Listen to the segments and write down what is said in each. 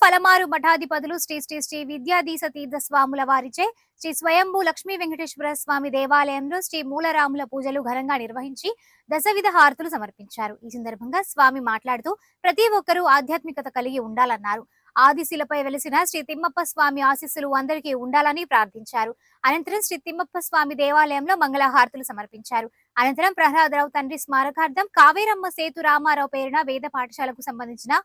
పలమారు మఠాధిపతులు శ్రీ శ్రీ శ్రీ విద్యాధీశ తీర్థ స్వాముల వారిచే శ్రీ స్వయంభూ లక్ష్మీ వెంకటేశ్వర స్వామి దేవాలయంలో శ్రీ మూలరాముల పూజలు ఘనంగా నిర్వహించి దశవిధ హారతులు సమర్పించారు. ఈ సందర్భంగా స్వామి మాట్లాడుతూ ప్రతి ఒక్కరూ ఆధ్యాత్మికత కలిగి ఉండాలన్నారు. ఆదిశిలపై వెలిసిన శ్రీ తిమ్మప్ప స్వామి ఆశీస్సులు అందరికీ ఉండాలని ప్రార్థించారు. అనంతరం శ్రీ తిమ్మప్ప స్వామి దేవాలయంలో మంగళహారతులు సమర్పించారు. అనంతరం ప్రహ్లాదరావు తండ్రి స్మారకార్థం కావేరమ్మ సేతు రామారావు పేరున వేద పాఠశాలకు సంబంధించిన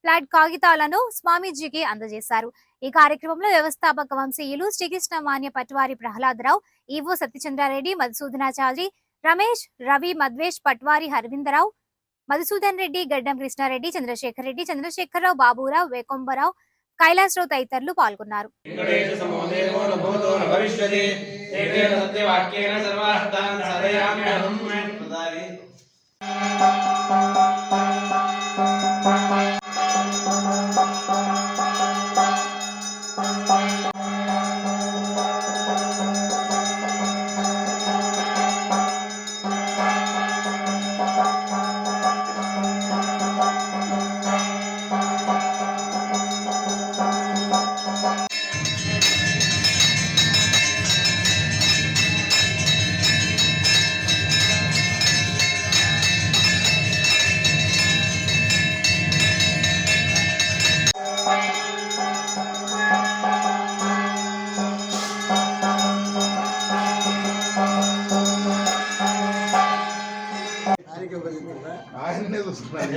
ఫ్లాట్ కాగితాలను స్వామీజీకి అందజేశారు. ఈ కార్యక్రమంలో వ్యవస్థాపక వంశీయులు శ్రీకృష్ణ మాన్య పట్వారి ప్రహ్లాదరావు, ఈవో సత్యచంద్రారెడ్డి, మధుసూదనాచారి, రమేష్, రవి, మద్వేష్, పట్వారి హరవిందరావు, మధుసూదన్ రెడ్డి, గడ్డం కృష్ణారెడ్డి, చంద్రశేఖర్ రెడ్డి, చంద్రశేఖరరావు, బాబురావు, వేకొంబరావు, కైలాసరావు తదితరులు పాల్గొన్నారు. ఆయన్నే చూస్తున్నాను.